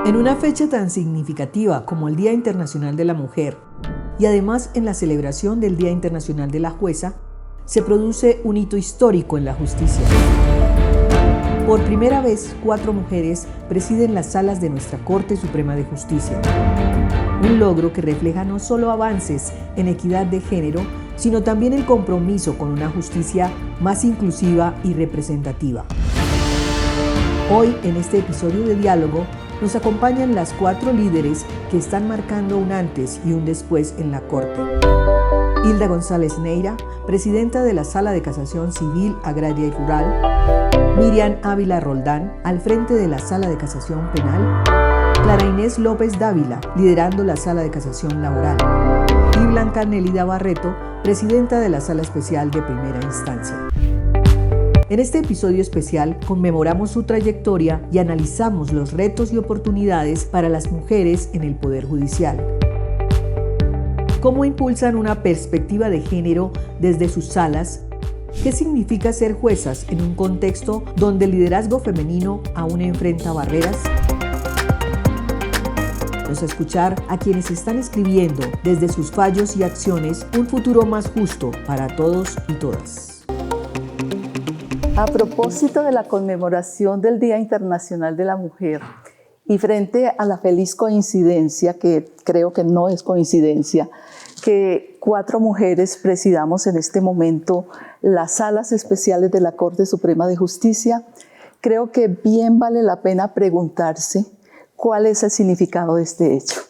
En una fecha tan significativa como el Día Internacional de la Mujer y además en la celebración del Día Internacional de la Jueza, se produce un hito histórico en la justicia. Por primera vez, 4 mujeres presiden las salas de nuestra Corte Suprema de Justicia. Un logro que refleja no solo avances en equidad de género, sino también el compromiso con una justicia más inclusiva y representativa. Hoy, en este episodio de Diálogo, nos acompañan las 4 líderes que están marcando un antes y un después en la Corte. Hilda González Neira, presidenta de la Sala de Casación Civil, Agraria y Rural. Miriam Ávila Roldán, al frente de la Sala de Casación Penal. Clara Inés López Dávila, liderando la Sala de Casación Laboral. Y Blanca Nélida Barreto, presidenta de la Sala Especial de Primera Instancia. En este episodio especial conmemoramos su trayectoria y analizamos los retos y oportunidades para las mujeres en el Poder Judicial. ¿Cómo impulsan una perspectiva de género desde sus salas? ¿Qué significa ser juezas en un contexto donde el liderazgo femenino aún enfrenta barreras? Vamos a escuchar a quienes están escribiendo desde sus fallos y acciones un futuro más justo para todos y todas. A propósito de la conmemoración del Día Internacional de la Mujer y frente a la feliz coincidencia, que creo que no es coincidencia, que 4 mujeres presidamos en este momento las salas especiales de la Corte Suprema de Justicia, creo que bien vale la pena preguntarse cuál es el significado de este hecho.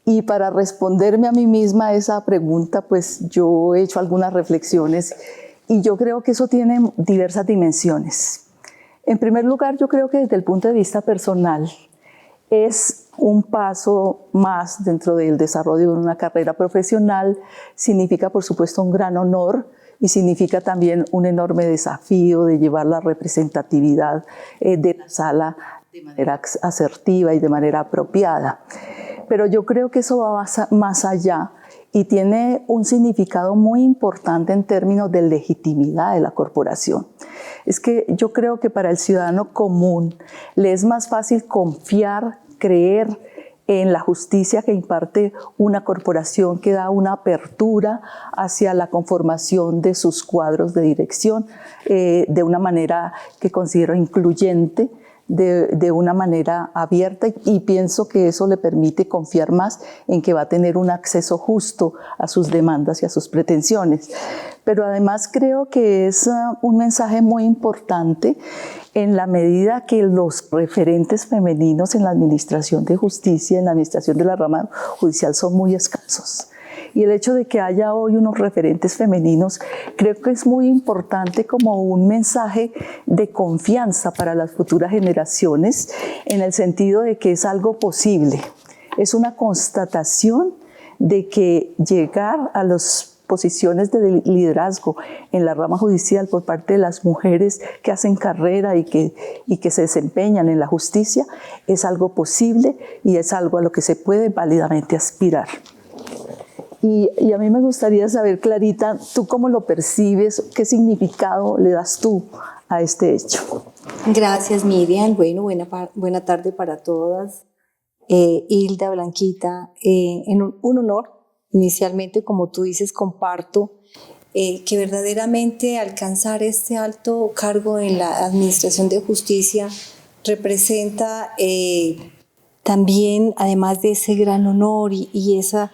Y para responderme a mí misma a esa pregunta, pues yo he hecho algunas reflexiones y yo creo que eso tiene diversas dimensiones. En primer lugar, yo creo que desde el punto de vista personal es un paso más dentro del desarrollo de una carrera profesional, significa por supuesto un gran honor y significa también un enorme desafío de llevar la representatividad de la sala de manera asertiva y de manera apropiada. Pero yo creo que eso va más allá y tiene un significado muy importante en términos de legitimidad de la corporación. Es que yo creo que para el ciudadano común le es más fácil confiar, creer en la justicia que imparte una corporación que da una apertura hacia la conformación de sus cuadros de dirección de una manera que considero incluyente, de una manera abierta, y pienso que eso le permite confiar más en que va a tener un acceso justo a sus demandas y a sus pretensiones. Pero además creo que es un mensaje muy importante en la medida que los referentes femeninos en la administración de justicia, en la administración de la rama judicial, son muy escasos. Y el hecho de que haya hoy unos referentes femeninos creo que es muy importante como un mensaje de confianza para las futuras generaciones, en el sentido de que es algo posible. Es una constatación de que llegar a las posiciones de liderazgo en la rama judicial por parte de las mujeres que hacen carrera y que se desempeñan en la justicia es algo posible y es algo a lo que se puede válidamente aspirar. Y a mí me gustaría saber, Clarita, ¿tú cómo lo percibes? ¿Qué significado le das tú a este hecho? Gracias, Miriam. Bueno, buena tarde para todas. Hilda, Blanquita, un honor. Inicialmente, como tú dices, comparto que verdaderamente alcanzar este alto cargo en la Administración de Justicia representa también, además de ese gran honor y esa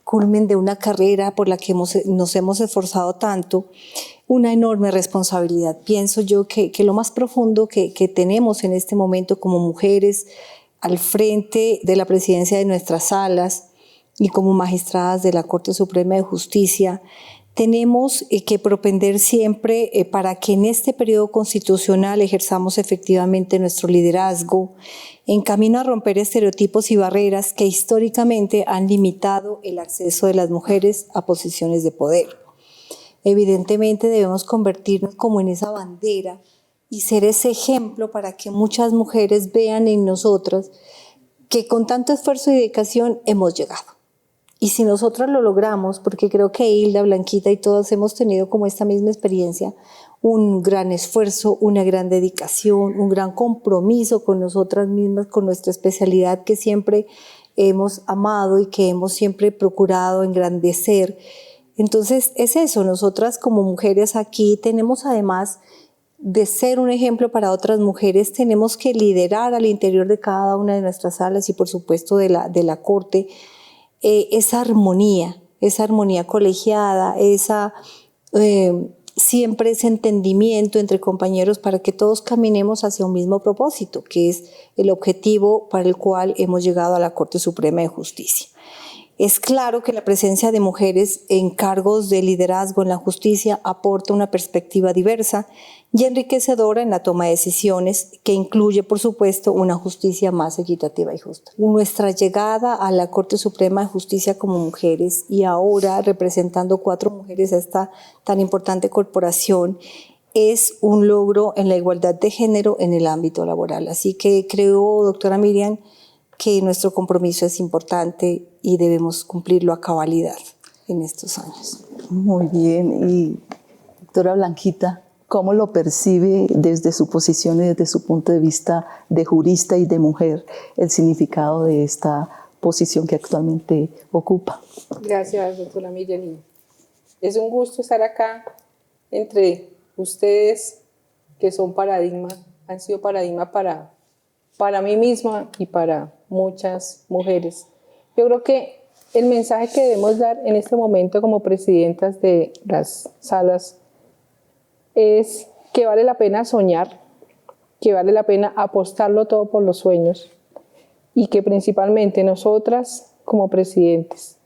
culmen de una carrera por la que nos hemos esforzado tanto, una enorme responsabilidad. Pienso yo que lo más profundo que tenemos en este momento como mujeres al frente de la presidencia de nuestras salas y como magistradas de la Corte Suprema de Justicia, tenemos que propender siempre para que en este periodo constitucional ejerzamos efectivamente nuestro liderazgo en camino a romper estereotipos y barreras que históricamente han limitado el acceso de las mujeres a posiciones de poder. Evidentemente debemos convertirnos como en esa bandera y ser ese ejemplo para que muchas mujeres vean en nosotras que con tanto esfuerzo y dedicación hemos llegado. Y si nosotras lo logramos, porque creo que Hilda, Blanquita y todas hemos tenido como esta misma experiencia, un gran esfuerzo, una gran dedicación, un gran compromiso con nosotras mismas, con nuestra especialidad que siempre hemos amado y que hemos siempre procurado engrandecer. Entonces es eso, nosotras como mujeres aquí tenemos, además de ser un ejemplo para otras mujeres, tenemos que liderar al interior de cada una de nuestras salas y por supuesto de la corte esa armonía colegiada, siempre ese entendimiento entre compañeros para que todos caminemos hacia un mismo propósito, que es el objetivo para el cual hemos llegado a la Corte Suprema de Justicia. Es claro que la presencia de mujeres en cargos de liderazgo en la justicia aporta una perspectiva diversa y enriquecedora en la toma de decisiones, que incluye, por supuesto, una justicia más equitativa y justa. Nuestra llegada a la Corte Suprema de Justicia como mujeres y ahora representando 4 mujeres a esta tan importante corporación es un logro en la igualdad de género en el ámbito laboral. Así que creo, doctora Miriam, que nuestro compromiso es importante y debemos cumplirlo a cabalidad en estos años. Muy bien. Y doctora Blanquita, ¿cómo lo percibe desde su posición y desde su punto de vista de jurista y de mujer el significado de esta posición que actualmente ocupa? Gracias, doctora Miriam. Es un gusto estar acá entre ustedes que son paradigma, han sido paradigma para mí misma y para muchas mujeres. Yo creo que el mensaje que debemos dar en este momento como presidentas de las salas es que vale la pena soñar, que vale la pena apostarlo todo por los sueños y que principalmente nosotras como presidentes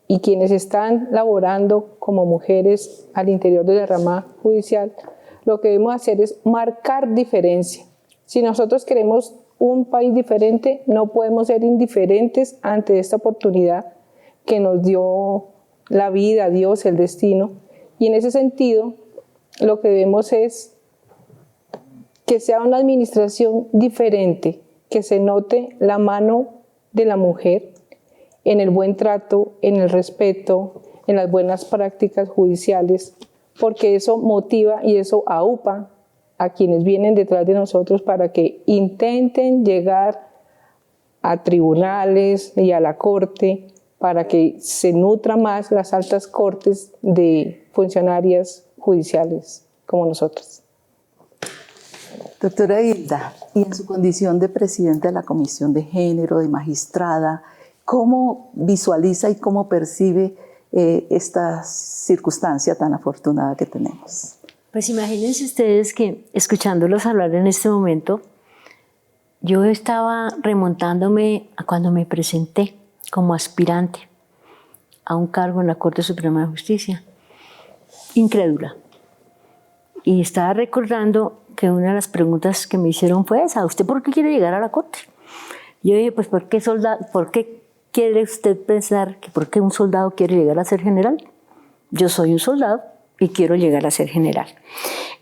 y quienes están laborando como mujeres al interior de la rama judicial, lo que debemos hacer es marcar diferencia. Si nosotros queremos un país diferente, no podemos ser indiferentes ante esta oportunidad que nos dio la vida, Dios, el destino. Y en ese sentido, lo que vemos es que sea una administración diferente, que se note la mano de la mujer en el buen trato, en el respeto, en las buenas prácticas judiciales, porque eso motiva y eso aupa a quienes vienen detrás de nosotros para que intenten llegar a tribunales y a la corte para que se nutran más las altas cortes de funcionarias judiciales como nosotros. Doctora Hilda, y en su condición de presidenta de la Comisión de Género, de magistrada, ¿cómo visualiza y cómo percibe esta circunstancia tan afortunada que tenemos? Pues imagínense ustedes que escuchándolos hablar en este momento, yo estaba remontándome a cuando me presenté como aspirante a un cargo en la Corte Suprema de Justicia, incrédula. Y estaba recordando que una de las preguntas que me hicieron fue esa: ¿usted por qué quiere llegar a la Corte? Yo dije, pues ¿por qué quiere usted pensar que por qué un soldado quiere llegar a ser general? Yo soy un soldado y quiero llegar a ser general.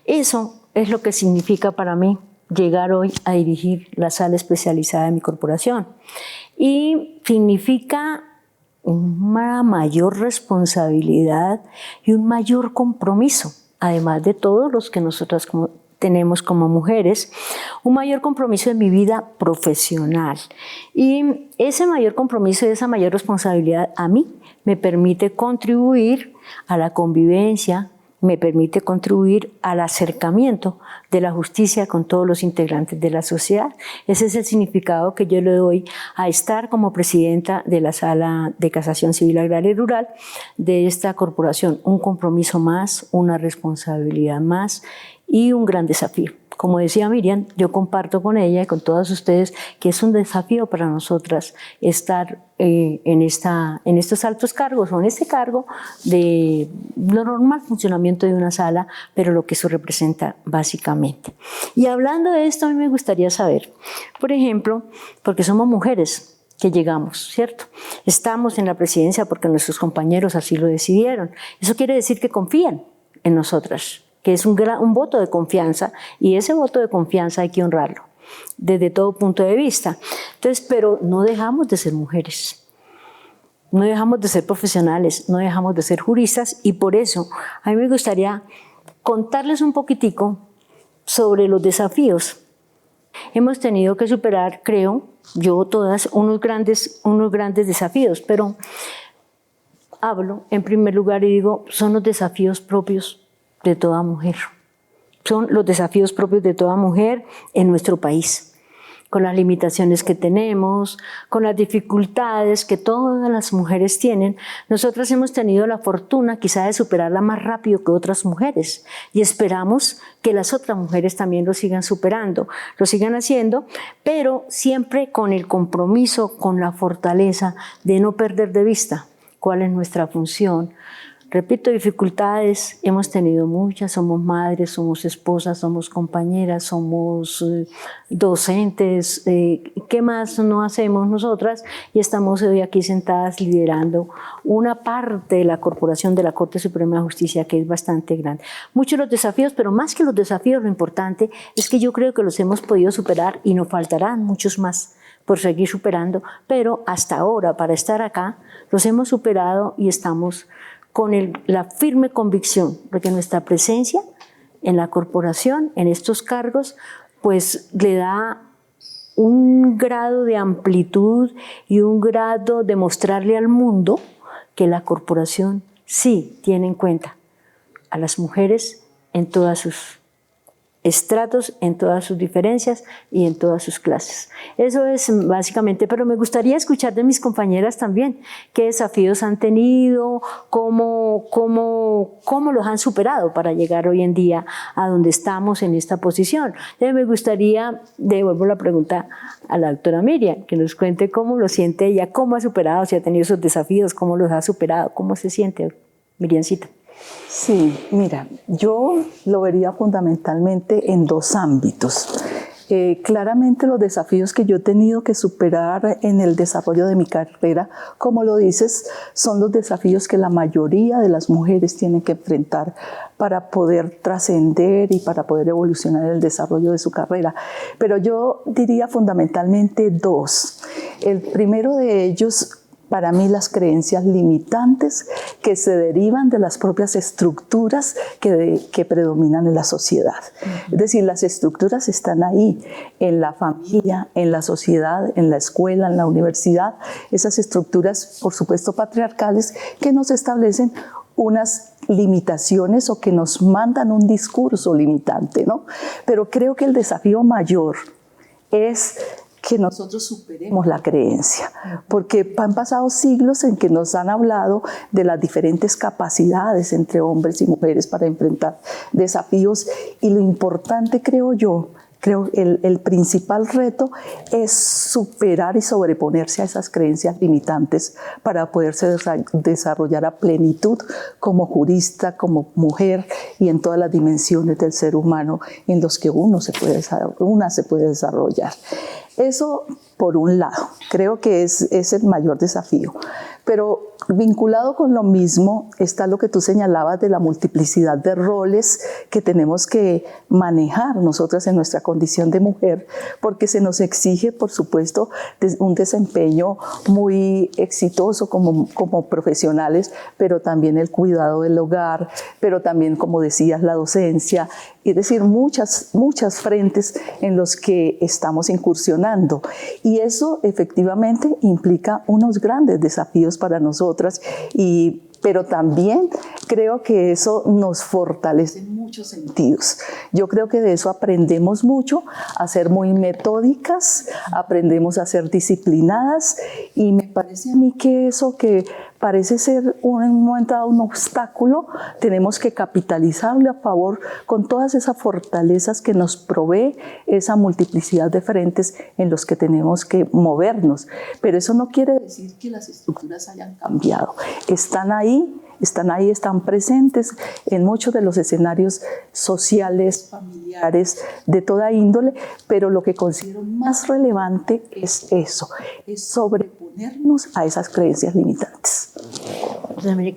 Eso es lo que significa para mí llegar hoy a dirigir la sala especializada de mi corporación. Y significa una mayor responsabilidad y un mayor compromiso, además de todos los que nosotras tenemos como mujeres, un mayor compromiso en mi vida profesional. Y ese mayor compromiso y esa mayor responsabilidad a mí me permite contribuir a la convivencia, me permite contribuir al acercamiento de la justicia con todos los integrantes de la sociedad. Ese es el significado que yo le doy a estar como presidenta de la Sala de Casación Civil, Agraria y Rural de esta corporación. Un compromiso más, una responsabilidad más y un gran desafío. Como decía Miriam, yo comparto con ella y con todas ustedes que es un desafío para nosotras estar en estos altos cargos o en este cargo de lo normal funcionamiento de una sala, pero lo que eso representa básicamente. Y hablando de esto, a mí me gustaría saber, por ejemplo, porque somos mujeres que llegamos, ¿cierto? Estamos en la presidencia porque nuestros compañeros así lo decidieron. Eso quiere decir que confían en nosotras, que es un voto de confianza, y ese voto de confianza hay que honrarlo desde todo punto de vista. Entonces, pero no dejamos de ser mujeres, no dejamos de ser profesionales, no dejamos de ser juristas, y por eso a mí me gustaría contarles un poquitico sobre los desafíos. Hemos tenido que superar, creo, yo todas, unos grandes desafíos, pero hablo en primer lugar y digo, son los desafíos propios de toda mujer. Son los desafíos propios de toda mujer en nuestro país, con las limitaciones que tenemos, con las dificultades que todas las mujeres tienen. Nosotras hemos tenido la fortuna quizá de superarla más rápido que otras mujeres y esperamos que las otras mujeres también lo sigan superando, lo sigan haciendo, pero siempre con el compromiso, con la fortaleza de no perder de vista cuál es nuestra función. Repito, dificultades hemos tenido muchas, somos madres, somos esposas, somos compañeras, somos docentes, ¿qué más no hacemos nosotras? Y estamos hoy aquí sentadas liderando una parte de la corporación de la Corte Suprema de Justicia que es bastante grande. Muchos los desafíos, pero más que los desafíos, lo importante es que yo creo que los hemos podido superar y nos faltarán muchos más por seguir superando, pero hasta ahora, para estar acá, los hemos superado y estamos con la firme convicción de que nuestra presencia en la corporación, en estos cargos, pues le da un grado de amplitud y un grado de mostrarle al mundo que la corporación sí tiene en cuenta a las mujeres en todas sus estratos, en todas sus diferencias y en todas sus clases. Eso es básicamente, pero me gustaría escuchar de mis compañeras también qué desafíos han tenido, cómo los han superado para llegar hoy en día a donde estamos en esta posición. Me gustaría, devuelvo la pregunta a la doctora Miriam, que nos cuente cómo lo siente ella, cómo ha superado, si ha tenido esos desafíos, cómo los ha superado, cómo se siente, Miriamcita. Sí, mira, yo lo vería fundamentalmente en dos ámbitos. Claramente los desafíos que yo he tenido que superar en el desarrollo de mi carrera, como lo dices, son los desafíos que la mayoría de las mujeres tienen que enfrentar para poder trascender y para poder evolucionar el desarrollo de su carrera. Pero yo diría fundamentalmente dos. El primero de ellos, para mí, las creencias limitantes que se derivan de las propias estructuras que predominan en la sociedad. Es decir, las estructuras están ahí, en la familia, en la sociedad, en la escuela, en la universidad. Esas estructuras, por supuesto, patriarcales, que nos establecen unas limitaciones o que nos mandan un discurso limitante, ¿no? Pero creo que el desafío mayor es que nosotros superemos la creencia, porque han pasado siglos en que nos han hablado de las diferentes capacidades entre hombres y mujeres para enfrentar desafíos, y lo importante, creo el principal reto es superar y sobreponerse a esas creencias limitantes para poderse desarrollar a plenitud como jurista, como mujer y en todas las dimensiones del ser humano en los que una se puede desarrollar. Eso por un lado, creo que es el mayor desafío. Pero vinculado con lo mismo está lo que tú señalabas de la multiplicidad de roles que tenemos que manejar nosotras en nuestra condición de mujer, porque se nos exige, por supuesto, un desempeño muy exitoso como profesionales, pero también el cuidado del hogar, pero también, como decías, la docencia, es decir, muchas frentes en los que estamos incursionando. Y eso efectivamente implica unos grandes desafíos para nosotras, pero también creo que eso nos fortalece en muchos sentidos. Yo creo que de eso aprendemos mucho, a ser muy metódicas, aprendemos a ser disciplinadas, y me parece a mí que eso que parece ser en un momento dado un obstáculo, tenemos que capitalizarlo a favor con todas esas fortalezas que nos provee esa multiplicidad de frentes en los que tenemos que movernos. Pero eso no quiere decir que las estructuras hayan cambiado. Están ahí, están presentes en muchos de los escenarios sociales, familiares, de toda índole, pero lo que considero más relevante es eso, es sobreponernos a esas creencias limitantes.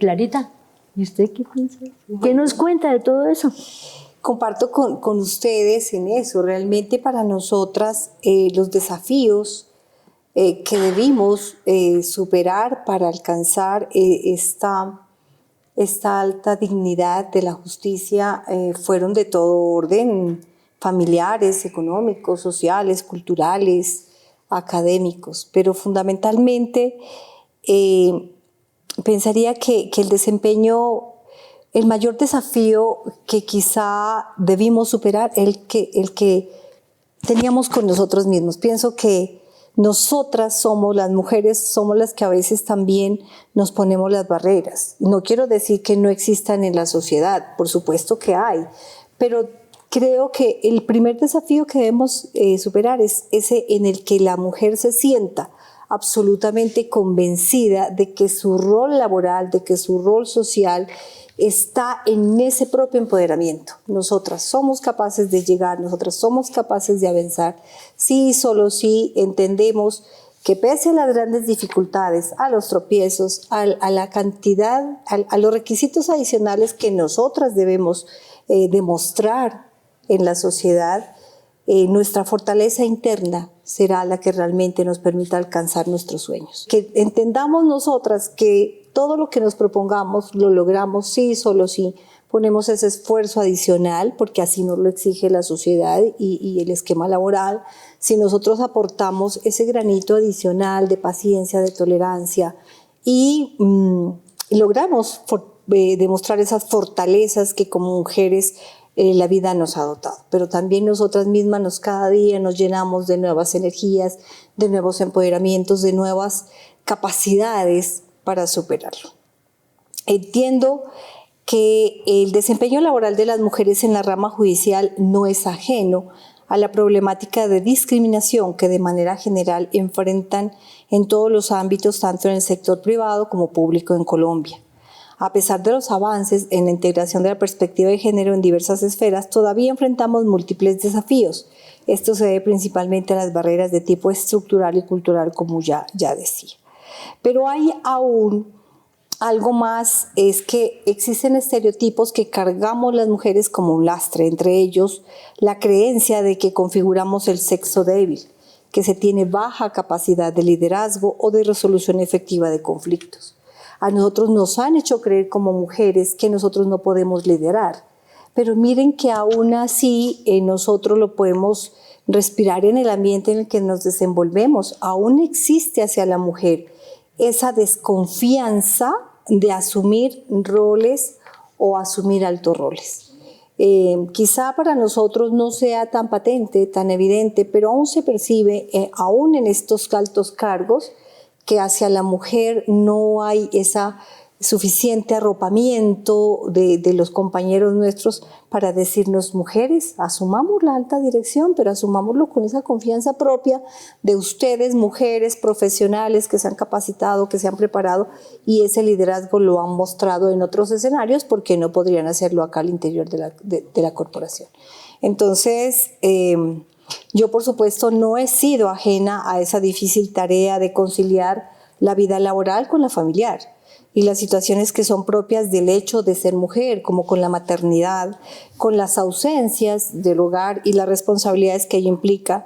Clarita, ¿y usted qué piensa? ¿Qué nos cuenta de todo eso? Comparto con ustedes en eso. Realmente para nosotras los desafíos que debimos superar para alcanzar esta esta alta dignidad de la justicia fueron de todo orden, familiares, económicos, sociales, culturales, académicos, pero fundamentalmente pensaría que el desempeño, el mayor desafío que quizá debimos superar, el que teníamos con nosotros mismos. Pienso que nosotras somos, las mujeres, somos las que a veces también nos ponemos las barreras. No quiero decir que no existan en la sociedad, por supuesto que hay, pero creo que el primer desafío que debemos superar es ese en el que la mujer se sienta absolutamente convencida de que su rol laboral, de que su rol social está en ese propio empoderamiento. Nosotras somos capaces de llegar, nosotras somos capaces de avanzar, sí, solo sí entendemos que pese a las grandes dificultades, a los tropiezos, a la cantidad, a los requisitos adicionales que nosotras debemos demostrar en la sociedad, nuestra fortaleza interna será la que realmente nos permita alcanzar nuestros sueños. Que entendamos nosotras que todo lo que nos propongamos lo logramos sí, solo sí. Ponemos ese esfuerzo adicional porque así nos lo exige la sociedad y el esquema laboral. Si nosotros aportamos ese granito adicional de paciencia, de tolerancia y logramos demostrar esas fortalezas que como mujeres la vida nos ha dotado, pero también nosotras mismas cada día nos llenamos de nuevas energías, de nuevos empoderamientos, de nuevas capacidades para superarlo. Entiendo que el desempeño laboral de las mujeres en la rama judicial no es ajeno a la problemática de discriminación que de manera general enfrentan en todos los ámbitos, tanto en el sector privado como público en Colombia. A pesar de los avances en la integración de la perspectiva de género en diversas esferas, todavía enfrentamos múltiples desafíos. Esto se debe principalmente a las barreras de tipo estructural y cultural, como ya decía. Pero hay aún algo más, es que existen estereotipos que cargamos las mujeres como un lastre, entre ellos la creencia de que configuramos el sexo débil, que se tiene baja capacidad de liderazgo o de resolución efectiva de conflictos. A nosotros nos han hecho creer como mujeres que nosotros no podemos liderar, pero miren que aún así nosotros lo podemos respirar en el ambiente en el que nos desenvolvemos. Aún existe hacia la mujer esa desconfianza de asumir roles o asumir altos roles. Quizá para nosotros no sea tan patente, tan evidente, pero aún se percibe, aún en estos altos cargos, que hacia la mujer no hay ese suficiente arropamiento de los compañeros nuestros para decirnos, mujeres, asumamos la alta dirección, pero asumámoslo con esa confianza propia de ustedes, mujeres profesionales que se han capacitado, que se han preparado, y ese liderazgo lo han mostrado en otros escenarios, porque no podrían hacerlo acá al interior de la corporación. Entonces, yo, por supuesto, no he sido ajena a esa difícil tarea de conciliar la vida laboral con la familiar y las situaciones que son propias del hecho de ser mujer, como con la maternidad, con las ausencias del hogar y las responsabilidades que ello implica,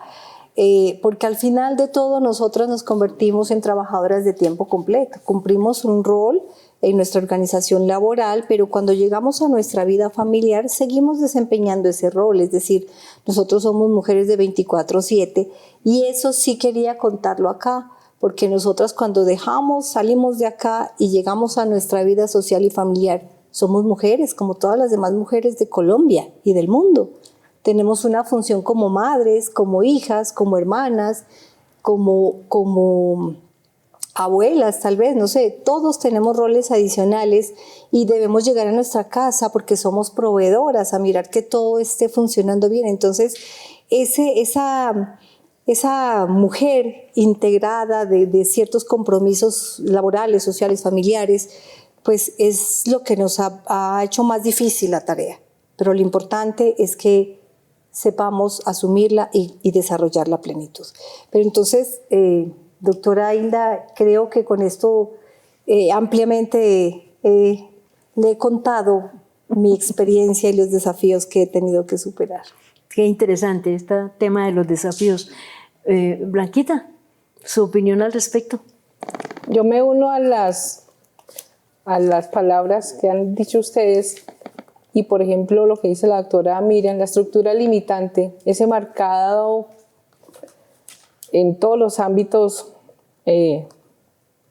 porque al final de todo nosotras nos convertimos en trabajadoras de tiempo completo, cumplimos un rol en nuestra organización laboral, pero cuando llegamos a nuestra vida familiar seguimos desempeñando ese rol, es decir, nosotros somos mujeres de 24/7 y eso sí quería contarlo acá, porque nosotras cuando salimos de acá y llegamos a nuestra vida social y familiar, somos mujeres como todas las demás mujeres de Colombia y del mundo. Tenemos una función como madres, como hijas, como hermanas, como abuelas tal vez, no sé, todos tenemos roles adicionales y debemos llegar a nuestra casa porque somos proveedoras, a mirar que todo esté funcionando bien. Entonces, esa mujer integrada de ciertos compromisos laborales, sociales, familiares, pues es lo que nos ha hecho más difícil la tarea. Pero lo importante es que sepamos asumirla y desarrollarla a plenitud. Pero entonces, doctora Hilda, creo que con esto ampliamente le he contado mi experiencia y los desafíos que he tenido que superar. Qué interesante este tema de los desafíos. Blanquita, ¿su opinión al respecto? Yo me uno a a las palabras que han dicho ustedes y, por ejemplo, lo que dice la doctora Miriam, la estructura limitante, ese marcado en todos los ámbitos,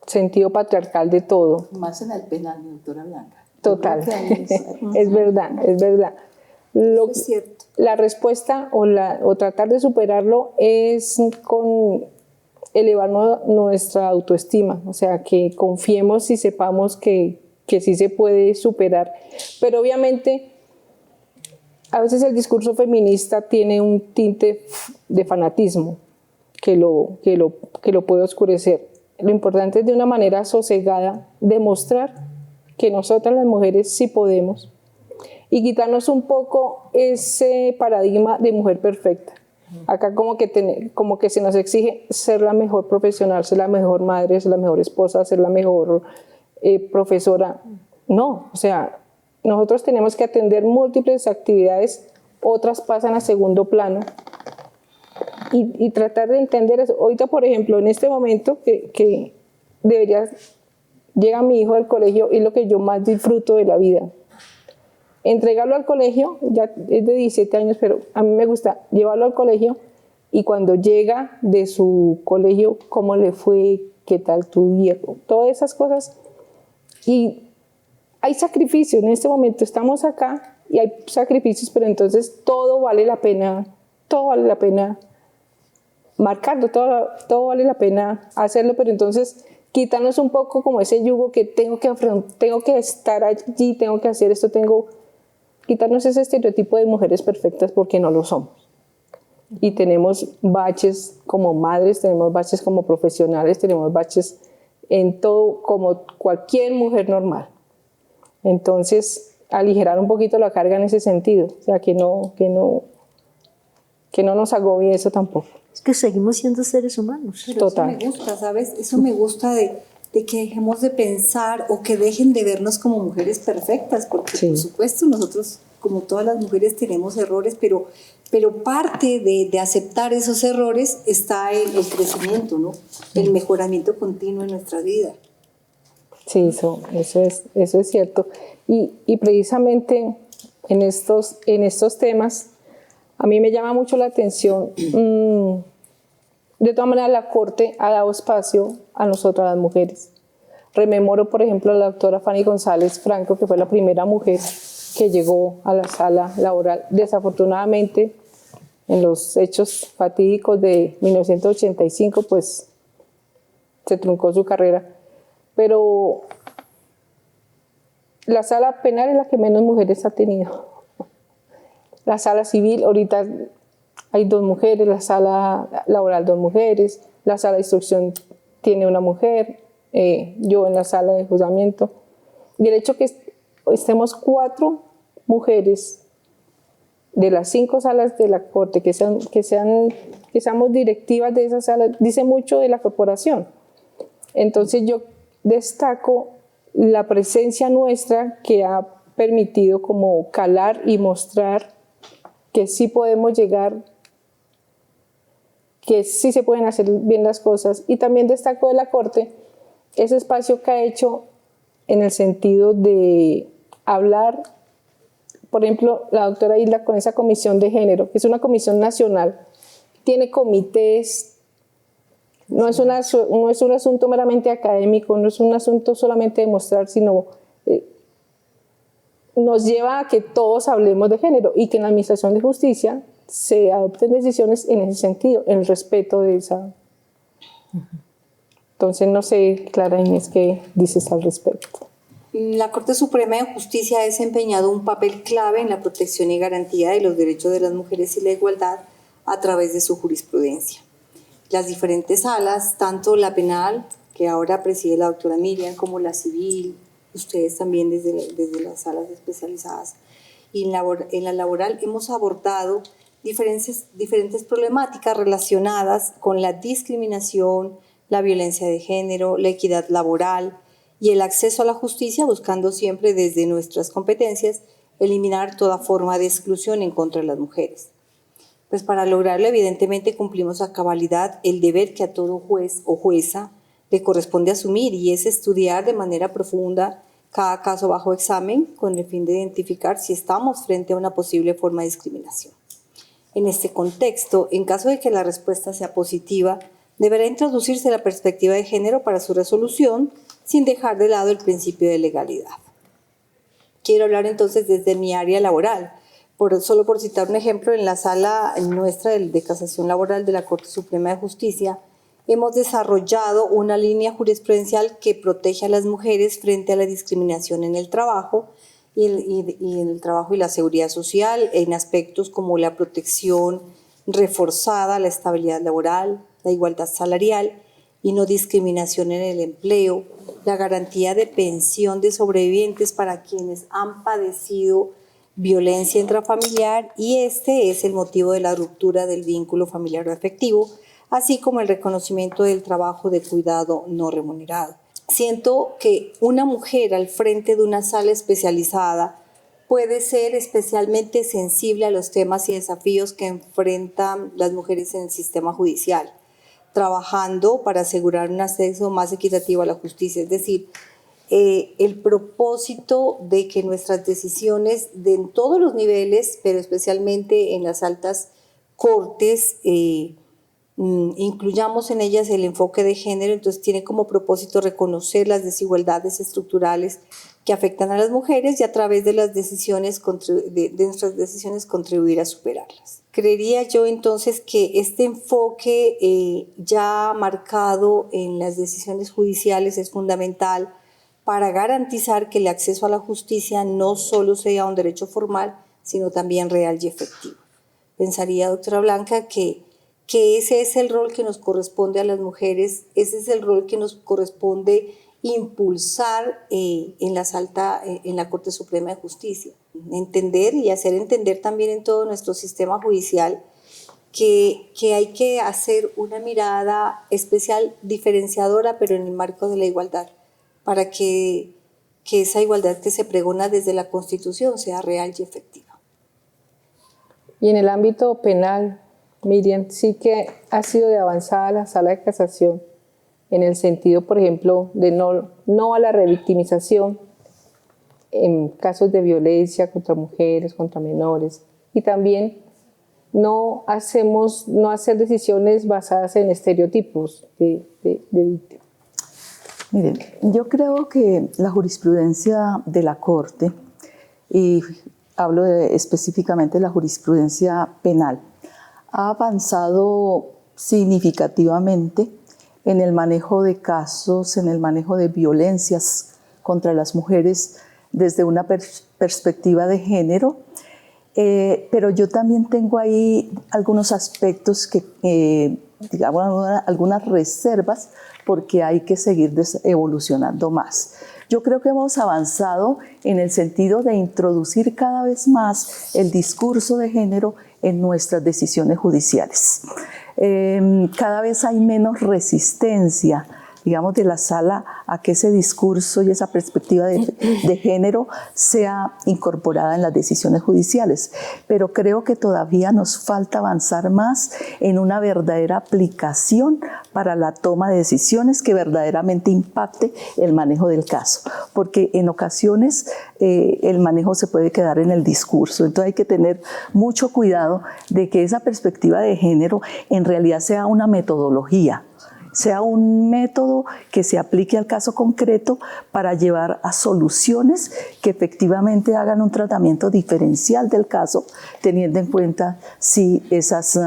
sentido patriarcal de todo. Más en el penal, doctora Blanca. Total, es verdad, es verdad. Es cierto. La respuesta o tratar de superarlo es con elevar nuestra autoestima, o sea, que confiemos y sepamos que sí se puede superar. Pero obviamente, a veces el discurso feminista tiene un tinte de fanatismo que lo puede oscurecer. Lo importante es de una manera sosegada demostrar que nosotras las mujeres sí podemos y quitarnos un poco ese paradigma de mujer perfecta. Acá como que se nos exige ser la mejor profesional, ser la mejor madre, ser la mejor esposa, ser la mejor profesora. No, o sea, nosotros tenemos que atender múltiples actividades, otras pasan a segundo plano y tratar de entender eso. Ahorita, por ejemplo, en este momento que llega mi hijo al colegio y es lo que yo más disfruto de la vida. Entregarlo al colegio, ya es de 17 años, pero a mí me gusta llevarlo al colegio y cuando llega de su colegio, cómo le fue, qué tal tu día, todas esas cosas. Y hay sacrificios, en este momento estamos acá y hay sacrificios, pero entonces todo vale la pena marcarlo, todo vale la pena hacerlo, pero entonces quitarnos un poco como ese yugo que tengo que estar allí, tengo que hacer esto, quitarnos ese estereotipo de mujeres perfectas porque no lo somos. Y tenemos baches como madres, tenemos baches como profesionales, tenemos baches en todo como cualquier mujer normal. Entonces, aligerar un poquito la carga en ese sentido, o sea, que no nos agobie eso tampoco. Es que seguimos siendo seres humanos. Pero Total. eso me gusta, ¿sabes? Eso me gusta de que dejemos de pensar o que dejen de vernos como mujeres perfectas, porque Sí. por supuesto nosotros, como todas las mujeres, tenemos errores, pero parte de aceptar esos errores está el crecimiento, ¿no? El mejoramiento continuo en nuestra vida. Sí, eso es cierto. Y precisamente en estos temas, a mí me llama mucho la atención. De todas maneras, la Corte ha dado espacio a nosotras las mujeres. Rememoro, por ejemplo, a la doctora Fanny González Franco, que fue la primera mujer que llegó a la sala laboral. Desafortunadamente, en los hechos fatídicos de 1985, pues se truncó su carrera. Pero la sala penal es la que menos mujeres ha tenido. La sala civil, ahorita hay 2 mujeres, la sala laboral 2 mujeres, la sala de instrucción tiene una mujer, yo en la sala de juzgamiento. Y el hecho que estemos 4 mujeres de las 5 salas de la Corte, que seamos directivas de esas salas, dice mucho de la corporación. Entonces yo destaco la presencia nuestra que ha permitido como calar y mostrar que sí podemos llegar, que sí se pueden hacer bien las cosas. Y también destaco de la Corte ese espacio que ha hecho en el sentido de hablar, por ejemplo, la doctora Isla con esa comisión de género, que es una comisión nacional, tiene comités, no es un asunto meramente académico, no es un asunto solamente de mostrar, sino nos lleva a que todos hablemos de género y que en la Administración de Justicia se adopten decisiones en ese sentido, en el respeto de esa. Entonces, no sé, Clara Inés, ¿qué dices al respecto? La Corte Suprema de Justicia ha desempeñado un papel clave en la protección y garantía de los derechos de las mujeres y la igualdad a través de su jurisprudencia. Las diferentes salas, tanto la penal, que ahora preside la doctora Miriam, como la civil, ustedes también desde las salas especializadas, y en la laboral hemos abordado diferentes problemáticas relacionadas con la discriminación, la violencia de género, la equidad laboral y el acceso a la justicia, buscando siempre desde nuestras competencias eliminar toda forma de exclusión en contra de las mujeres. Pues para lograrlo, evidentemente, cumplimos a cabalidad el deber que a todo juez o jueza le corresponde asumir, y es estudiar de manera profunda cada caso bajo examen con el fin de identificar si estamos frente a una posible forma de discriminación. En este contexto, en caso de que la respuesta sea positiva, deberá introducirse la perspectiva de género para su resolución sin dejar de lado el principio de legalidad. Quiero hablar entonces desde mi área laboral. Solo por citar un ejemplo, en la sala nuestra de casación laboral de la Corte Suprema de Justicia, hemos desarrollado una línea jurisprudencial que protege a las mujeres frente a la discriminación en el trabajo y en el trabajo y la seguridad social en aspectos como la protección reforzada, la estabilidad laboral, la igualdad salarial y no discriminación en el empleo, la garantía de pensión de sobrevivientes para quienes han padecido violencia intrafamiliar, y este es el motivo de la ruptura del vínculo familiar o afectivo, así como el reconocimiento del trabajo de cuidado no remunerado. Siento que una mujer al frente de una sala especializada puede ser especialmente sensible a los temas y desafíos que enfrentan las mujeres en el sistema judicial, trabajando para asegurar un acceso más equitativo a la justicia. Es decir, el propósito de que nuestras decisiones en todos los niveles, pero especialmente en las altas cortes, incluyamos en ellas el enfoque de género. Entonces tiene como propósito reconocer las desigualdades estructurales que afectan a las mujeres y a través de las decisiones de nuestras decisiones contribuir a superarlas. Creería yo entonces que este enfoque ya marcado en las decisiones judiciales es fundamental para garantizar que el acceso a la justicia no solo sea un derecho formal, sino también real y efectivo. Pensaría, doctora Blanca, que ese es el rol que nos corresponde a las mujeres, ese es el rol que nos corresponde impulsar en la Corte Suprema de Justicia. Entender y hacer entender también en todo nuestro sistema judicial que hay que hacer una mirada especial, diferenciadora, pero en el marco de la igualdad, para que esa igualdad que se pregona desde la Constitución sea real y efectiva. Y en el ámbito penal, Miriam, sí que ha sido de avanzada la sala de casación en el sentido, por ejemplo, de no a la revictimización en casos de violencia contra mujeres, contra menores, y también no hacer decisiones basadas en estereotipos de víctimas. Miren, yo creo que la jurisprudencia de la Corte, y hablo específicamente de la jurisprudencia penal, ha avanzado significativamente en el manejo de casos, en el manejo de violencias contra las mujeres desde una perspectiva de género, pero yo también tengo ahí algunos aspectos que, digamos, algunas reservas, porque hay que seguir evolucionando más. Yo creo que hemos avanzado en el sentido de introducir cada vez más el discurso de género en nuestras decisiones judiciales. Cada vez hay menos resistencia, digamos, de la sala a que ese discurso y esa perspectiva de género sea incorporada en las decisiones judiciales. Pero creo que todavía nos falta avanzar más en una verdadera aplicación para la toma de decisiones que verdaderamente impacte el manejo del caso. Porque en ocasiones el manejo se puede quedar en el discurso. Entonces hay que tener mucho cuidado de que esa perspectiva de género en realidad sea una metodología, sea un método que se aplique al caso concreto para llevar a soluciones que efectivamente hagan un tratamiento diferencial del caso, teniendo en cuenta si esas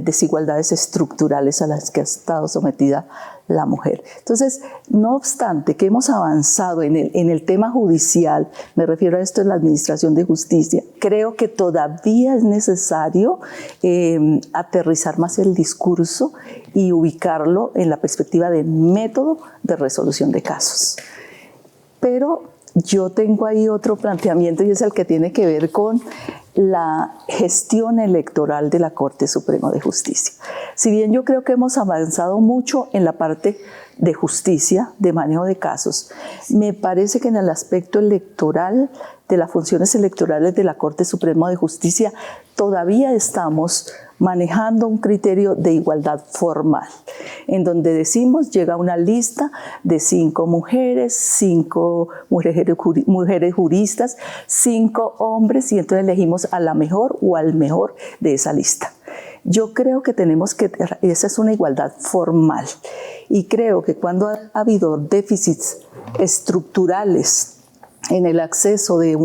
desigualdades estructurales a las que ha estado sometida la mujer. Entonces, no obstante que hemos avanzado en el tema judicial, me refiero a esto en la administración de justicia, creo que todavía es necesario aterrizar más el discurso y ubicarlo en la perspectiva de método de resolución de casos. Pero yo tengo ahí otro planteamiento, y es el que tiene que ver con la gestión electoral de la Corte Suprema de Justicia. Si bien yo creo que hemos avanzado mucho en la parte de justicia, de manejo de casos, me parece que en el aspecto electoral, de las funciones electorales de la Corte Suprema de Justicia, todavía estamos manejando un criterio de igualdad formal, en donde decimos, llega una lista de 5 mujeres, 5 mujeres juristas, 5 hombres, y entonces elegimos a la mejor o al mejor de esa lista. Yo creo que esa es una igualdad formal, y creo que cuando ha habido déficits estructurales en el acceso de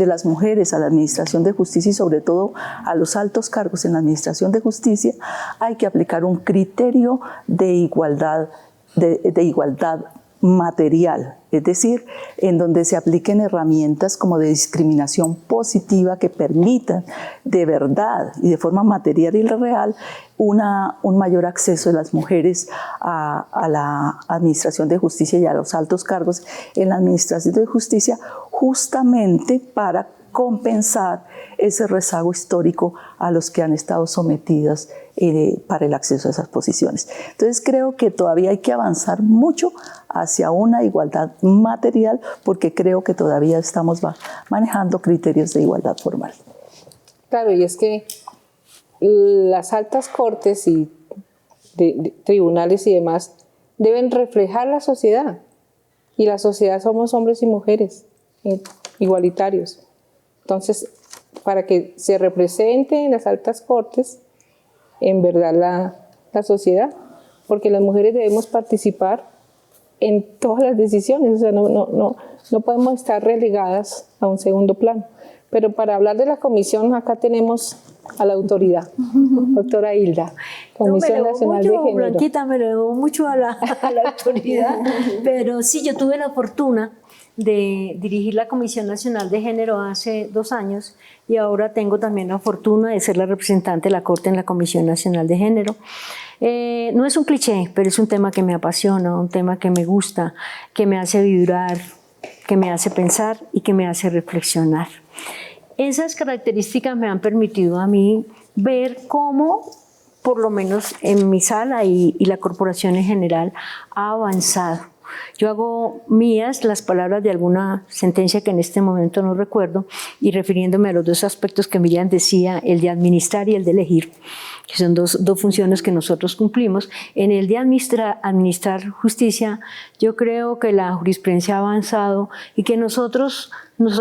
las mujeres a la administración de justicia y sobre todo a los altos cargos en la administración de justicia, hay que aplicar un criterio de igualdad material, es decir, en donde se apliquen herramientas como de discriminación positiva que permitan de verdad y de forma material y real un mayor acceso de las mujeres a la administración de justicia y a los altos cargos en la administración de justicia, justamente para compensar ese rezago histórico a los que han estado sometidas para el acceso a esas posiciones. Entonces creo que todavía hay que avanzar mucho hacia una igualdad material, porque creo que todavía estamos manejando criterios de igualdad formal. Claro, y es que las altas cortes y de tribunales y demás deben reflejar la sociedad, y la sociedad somos hombres y mujeres igualitarios. Entonces, para que se represente en las altas cortes, en verdad, la sociedad, porque las mujeres debemos participar en todas las decisiones, o sea, no podemos estar relegadas a un segundo plano. Pero para hablar de la comisión, acá tenemos a la autoridad, doctora Hilda, Comisión Nacional de Género. Blanquita, me lo debo mucho a la autoridad, pero sí, yo tuve la fortuna de dirigir la Comisión Nacional de Género hace 2 años, y ahora tengo también la fortuna de ser la representante de la Corte en la Comisión Nacional de Género. No es un cliché, pero es un tema que me apasiona, un tema que me gusta, que me hace vibrar, que me hace pensar y que me hace reflexionar. Esas características me han permitido a mí ver cómo, por lo menos en mi sala y la corporación en general, ha avanzado. Yo hago mías las palabras de alguna sentencia que en este momento no recuerdo, y refiriéndome a los 2 aspectos que Miriam decía, el de administrar y el de elegir, que son dos funciones que nosotros cumplimos. En el de administrar justicia, yo creo que la jurisprudencia ha avanzado y que nosotros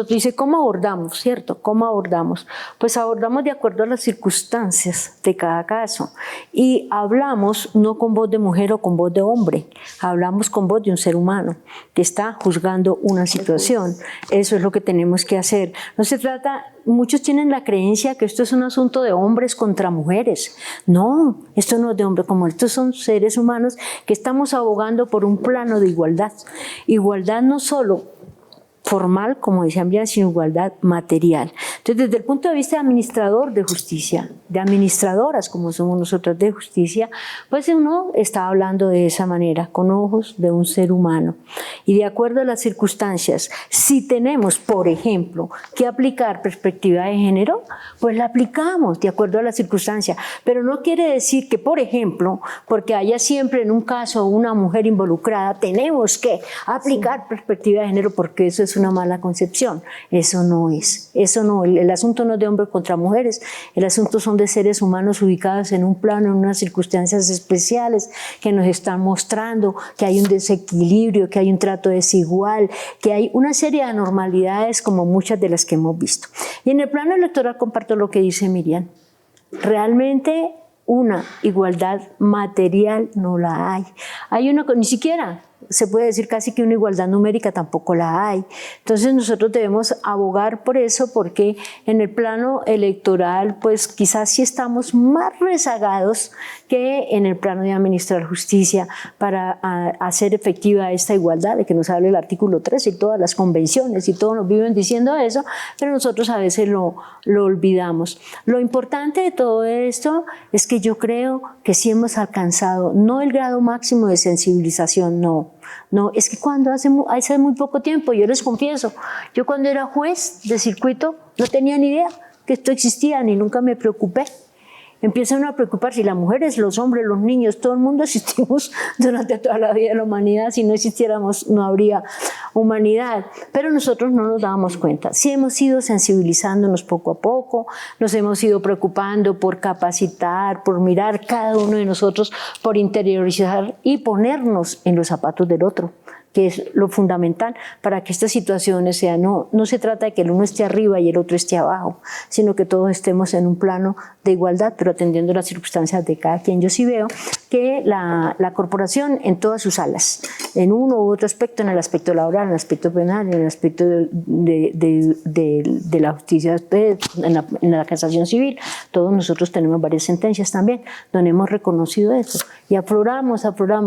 dice, ¿cómo abordamos? ¿Cierto? ¿Cómo abordamos? Pues abordamos de acuerdo a las circunstancias de cada caso, y hablamos no con voz de mujer o con voz de hombre, hablamos con voz de un ser humano que está juzgando una situación. Eso es lo que tenemos que hacer. No se trata, muchos tienen la creencia que esto es un asunto de hombres contra mujeres. No, esto no es de hombre como mujer, estos son seres humanos que estamos abogando por un plano de igualdad. Igualdad no solo formal, como decían bien, sino igualdad material. Entonces, desde el punto de vista de administrador de justicia, de administradoras como somos nosotras de justicia, pues uno está hablando de esa manera, con ojos de un ser humano. Y de acuerdo a las circunstancias, si tenemos, por ejemplo, que aplicar perspectiva de género, pues la aplicamos de acuerdo a la circunstancia. Pero no quiere decir que, por ejemplo, porque haya siempre en un caso una mujer involucrada, tenemos que aplicar perspectiva de género, porque eso es una mala concepción. Eso no es. Eso no. El asunto no es de hombres contra mujeres. El asunto son de seres humanos ubicados en un plano, en unas circunstancias especiales que nos están mostrando que hay un desequilibrio, que hay un trato desigual, que hay una serie de anormalidades como muchas de las que hemos visto. Y en el plano electoral comparto lo que dice Miriam. Realmente una igualdad material no la hay. Hay una, ni siquiera se puede decir casi que una igualdad numérica tampoco la hay. Entonces nosotros debemos abogar por eso, porque en el plano electoral pues quizás sí estamos más rezagados que en el plano de administrar justicia para hacer efectiva esta igualdad de que nos habla el artículo 13 y todas las convenciones y todos nos viven diciendo eso, pero nosotros a veces lo olvidamos. Lo importante de todo esto es que yo creo que sí hemos alcanzado, no el grado máximo de sensibilización, no, es que cuando hace muy poco tiempo, yo les confieso, yo cuando era juez de circuito no tenía ni idea que esto existía, ni nunca me preocupé. Empieza uno a preocuparse, y las mujeres, los hombres, los niños, todo el mundo existimos durante toda la vida de la humanidad. Si no existiéramos, no habría humanidad. Pero nosotros no nos dábamos cuenta. Sí hemos ido sensibilizándonos poco a poco, nos hemos ido preocupando por capacitar, por mirar cada uno de nosotros, por interiorizar y ponernos en los zapatos del otro, que es lo fundamental para que estas situaciones sean, no se trata de que el uno esté arriba y el otro esté abajo, sino que todos estemos en un plano de igualdad, pero atendiendo las circunstancias de cada quien. Yo sí veo que la corporación en todas sus alas, en uno u otro aspecto, en el aspecto laboral, en el aspecto penal, en el aspecto de la justicia, en la casación civil, todos nosotros tenemos varias sentencias también, donde hemos reconocido eso, y afloramos.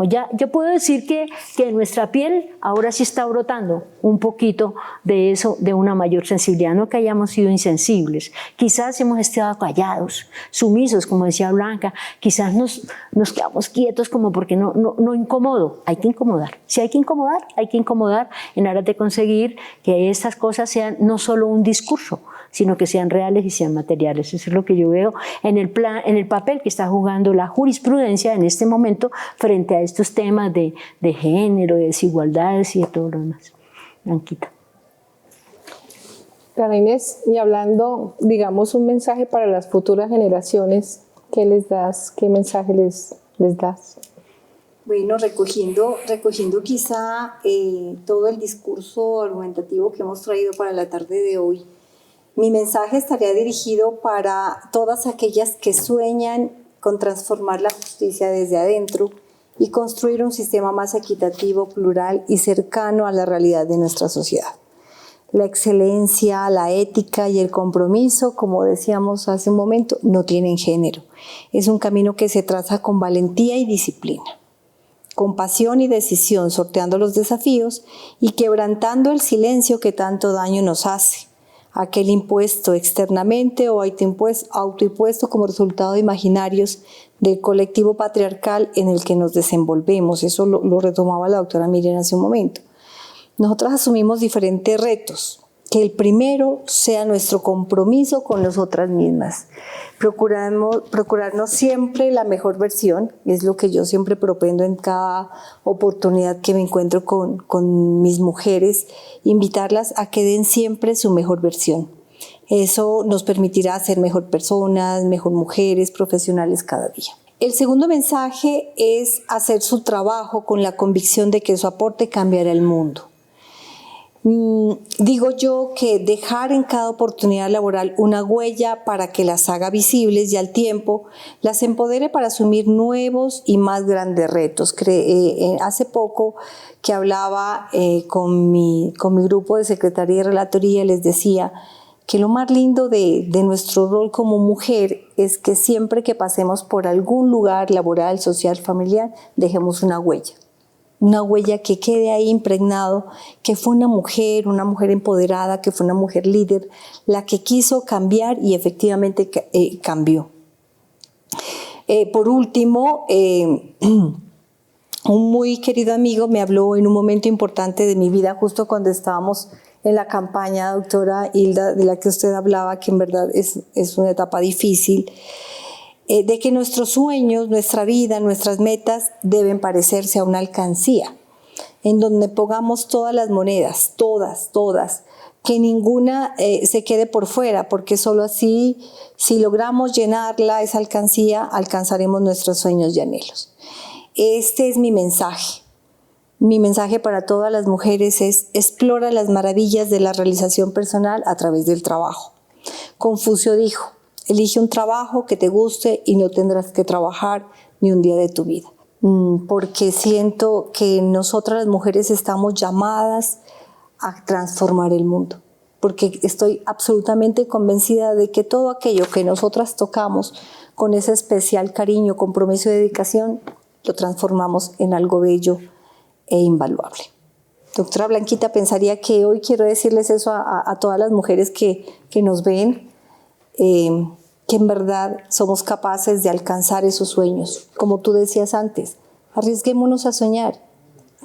Ya, yo puedo decir que en nuestra piel ahora sí está brotando un poquito de eso, de una mayor sensibilidad, no que hayamos sido insensibles, quizás hemos estado callados, sumisos, como decía Blanca, quizás nos quedamos quietos como porque no incomodo. Hay que incomodar, si hay que incomodar en aras de conseguir que estas cosas sean no solo un discurso, sino que sean reales y sean materiales. Eso es lo que yo veo en el papel que está jugando la jurisprudencia en este momento frente a estos temas de género, de desigualdades y de todo lo demás. Blanquita. Clara Inés, y hablando, digamos, un mensaje para las futuras generaciones, ¿qué les das? ¿Qué mensaje les das? Bueno, recogiendo quizá todo el discurso argumentativo que hemos traído para la tarde de hoy, mi mensaje estaría dirigido para todas aquellas que sueñan con transformar la justicia desde adentro y construir un sistema más equitativo, plural y cercano a la realidad de nuestra sociedad. La excelencia, la ética y el compromiso, como decíamos hace un momento, no tienen género. Es un camino que se traza con valentía y disciplina, con pasión y decisión, sorteando los desafíos y quebrantando el silencio que tanto daño nos hace. Aquel impuesto externamente o autoimpuesto como resultado de imaginarios del colectivo patriarcal en el que nos desenvolvemos. Eso lo retomaba la doctora Miriam hace un momento. Nosotras asumimos diferentes retos. Que el primero sea nuestro compromiso con nosotras mismas. Procurarnos siempre la mejor versión, es lo que yo siempre propendo en cada oportunidad que me encuentro con mis mujeres, invitarlas a que den siempre su mejor versión. Eso nos permitirá ser mejor personas, mejor mujeres, profesionales cada día. El segundo mensaje es hacer su trabajo con la convicción de que su aporte cambiará el mundo. Digo yo que dejar en cada oportunidad laboral una huella para que las haga visibles y al tiempo las empodere para asumir nuevos y más grandes retos. Hace poco que hablaba con mi grupo de secretaría y relatoría, les decía que lo más lindo de nuestro rol como mujer es que siempre que pasemos por algún lugar laboral, social, familiar, dejemos una huella que quede ahí impregnado, que fue una mujer empoderada, que fue una mujer líder, la que quiso cambiar y efectivamente cambió. Por último, un muy querido amigo me habló en un momento importante de mi vida, justo cuando estábamos en la campaña, doctora Hilda, de la que usted hablaba, que en verdad es una etapa difícil, de que nuestros sueños, nuestra vida, nuestras metas deben parecerse a una alcancía, en donde pongamos todas las monedas, todas, que ninguna se quede por fuera, porque solo así, si logramos llenarla, esa alcancía, alcanzaremos nuestros sueños y anhelos. Este es mi mensaje. Mi mensaje para todas las mujeres es: explora las maravillas de la realización personal a través del trabajo. Confucio dijo: elige un trabajo que te guste y no tendrás que trabajar ni un día de tu vida. Porque siento que nosotras las mujeres estamos llamadas a transformar el mundo. Porque estoy absolutamente convencida de que todo aquello que nosotras tocamos con ese especial cariño, compromiso y dedicación, lo transformamos en algo bello e invaluable. Doctora Blanquita, pensaría que hoy quiero decirles eso a todas las mujeres que nos ven, que en verdad somos capaces de alcanzar esos sueños. Como tú decías antes, arriesguémonos a soñar,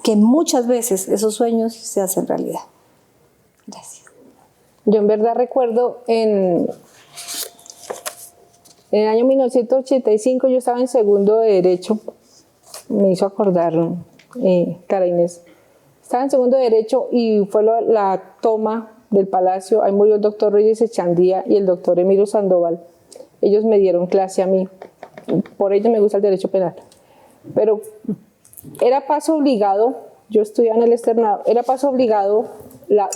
que muchas veces esos sueños se hacen realidad. Gracias. Yo en verdad recuerdo en En el año 1985 yo estaba en segundo de Derecho, me hizo acordar Clara Inés. Estaba en segundo de Derecho y fue la toma del Palacio. Ahí murió el doctor Reyes Echandía y el doctor Emilio Sandoval. Ellos me dieron clase a mí, por ello me gusta el derecho penal. Pero era paso obligado, yo estudiaba en el externado, era paso obligado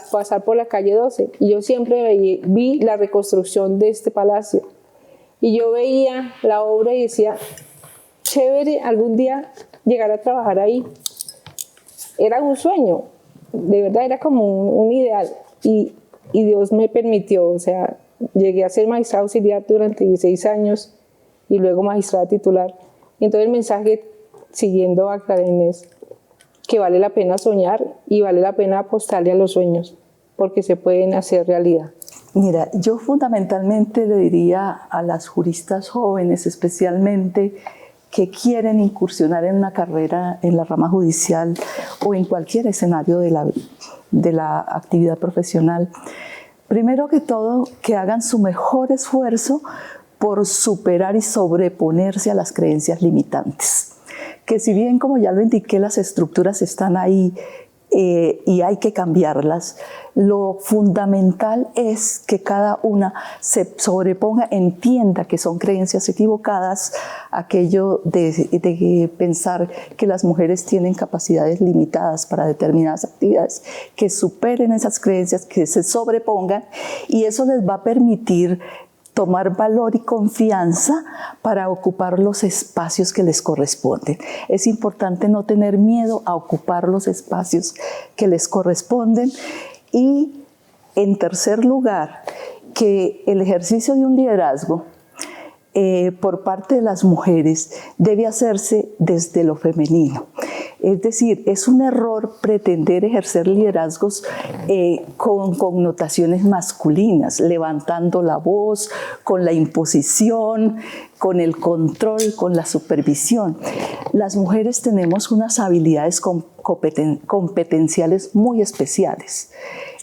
pasar por la calle 12 y yo siempre vi la reconstrucción de este palacio y yo veía la obra y decía, chévere algún día llegar a trabajar ahí. Era un sueño, de verdad era como un ideal y Dios me permitió, o sea, llegué a ser magistrada auxiliar durante 16 años y luego magistrada titular. Y entonces el mensaje, siguiendo a Clara Inés, que vale la pena soñar y vale la pena apostarle a los sueños, porque se pueden hacer realidad. Mira, yo fundamentalmente le diría a las juristas jóvenes, especialmente, que quieren incursionar en una carrera en la rama judicial o en cualquier escenario de la actividad profesional, primero que todo, que hagan su mejor esfuerzo por superar y sobreponerse a las creencias limitantes. Que si bien, como ya lo indiqué, las estructuras están ahí y hay que cambiarlas, lo fundamental es que cada una se sobreponga, entienda que son creencias equivocadas, aquello de pensar que las mujeres tienen capacidades limitadas para determinadas actividades, que superen esas creencias, que se sobrepongan, y eso les va a permitir tomar valor y confianza para ocupar los espacios que les corresponden. Es importante no tener miedo a ocupar los espacios que les corresponden. Y, en tercer lugar, que el ejercicio de un liderazgo por parte de las mujeres debe hacerse desde lo femenino. Es decir, es un error pretender ejercer liderazgos con connotaciones masculinas, levantando la voz, con la imposición, con el control, con la supervisión. Las mujeres tenemos unas habilidades competenciales muy especiales.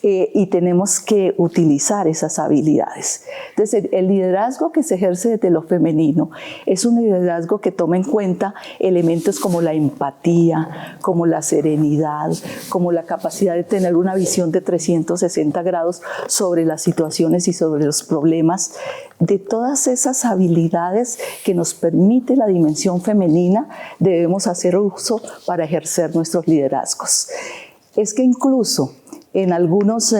Y tenemos que utilizar esas habilidades. Entonces, el liderazgo que se ejerce desde lo femenino es un liderazgo que toma en cuenta elementos como la empatía, como la serenidad, como la capacidad de tener una visión de 360 grados sobre las situaciones y sobre los problemas. De todas esas habilidades que nos permite la dimensión femenina, debemos hacer uso para ejercer nuestros liderazgos. Es que incluso en algunos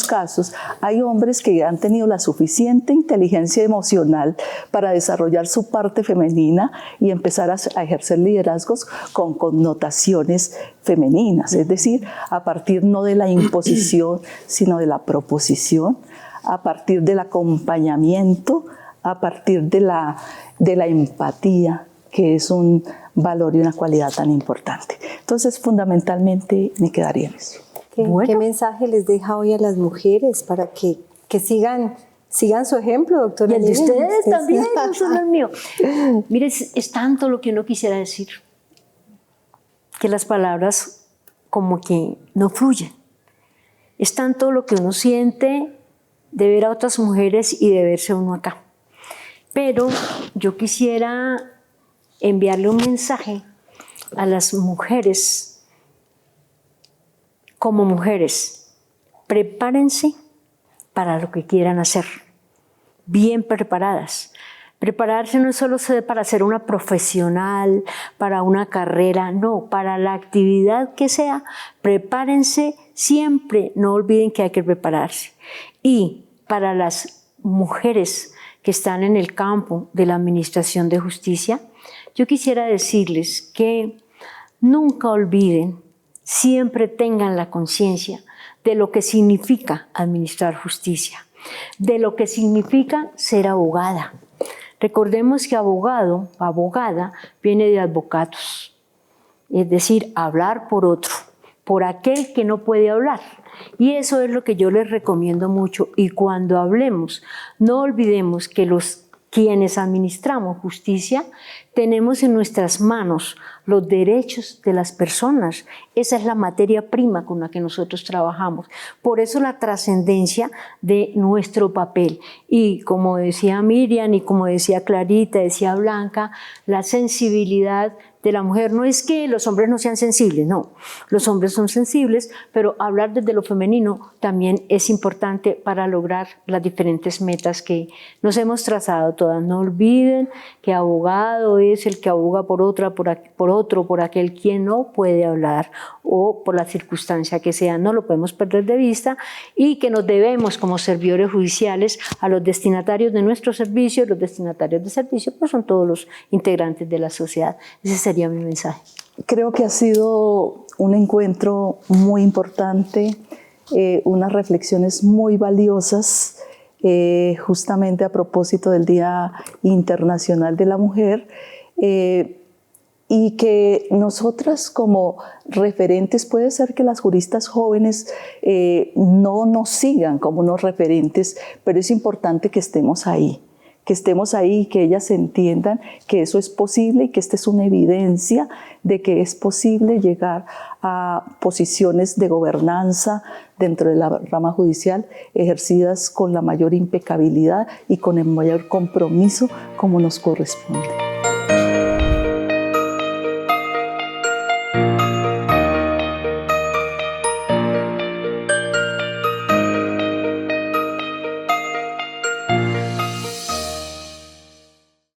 casos hay hombres que han tenido la suficiente inteligencia emocional para desarrollar su parte femenina y empezar a ejercer liderazgos con connotaciones femeninas, es decir, a partir no de la imposición, sino de la proposición, a partir del acompañamiento, a partir de la empatía, que es un valor y una cualidad tan importante. Entonces, fundamentalmente, me quedaría en eso. ¿Qué mensaje les deja hoy a las mujeres para que sigan su ejemplo, doctora? Y el de ustedes también, no solo el mío. Mire, es tanto lo que uno quisiera decir, que las palabras como que no fluyen. Es tanto lo que uno siente de ver a otras mujeres y de verse uno acá. Pero yo quisiera enviarle un mensaje a las mujeres. Como mujeres, prepárense para lo que quieran hacer, bien preparadas. Prepararse no es solo para ser una profesional, para una carrera, no, para la actividad que sea, prepárense siempre, no olviden que hay que prepararse. Y para las mujeres que están en el campo de la administración de justicia, yo quisiera decirles que nunca olviden, siempre tengan la conciencia de lo que significa administrar justicia, de lo que significa ser abogada. Recordemos que abogado, abogada, viene de advocatus, es decir, hablar por otro, por aquel que no puede hablar. Y eso es lo que yo les recomiendo mucho. Y cuando hablemos, no olvidemos que los quienes administramos justicia, tenemos en nuestras manos los derechos de las personas. Esa es la materia prima con la que nosotros trabajamos. Por eso la trascendencia de nuestro papel. Y como decía Miriam y como decía Clarita, decía Blanca, la sensibilidad de la mujer no es que los hombres no sean sensibles, no, los hombres son sensibles, pero hablar desde lo femenino también es importante para lograr las diferentes metas que nos hemos trazado todas. No olviden que abogado es el que aboga por otra, por otro, por aquel quien no puede hablar o por la circunstancia que sea, no lo podemos perder de vista, y que nos debemos como servidores judiciales a los destinatarios de nuestro servicio. Los destinatarios de servicio pues son todos los integrantes de la sociedad. Ese sería mi mensaje. Creo que ha sido un encuentro muy importante, unas reflexiones muy valiosas, justamente a propósito del Día Internacional de la Mujer, y que nosotras como referentes, puede ser que las juristas jóvenes no nos sigan como unos referentes, pero es importante que estemos ahí y que ellas entiendan que eso es posible y que esta es una evidencia de que es posible llegar a posiciones de gobernanza dentro de la rama judicial ejercidas con la mayor impecabilidad y con el mayor compromiso como nos corresponde.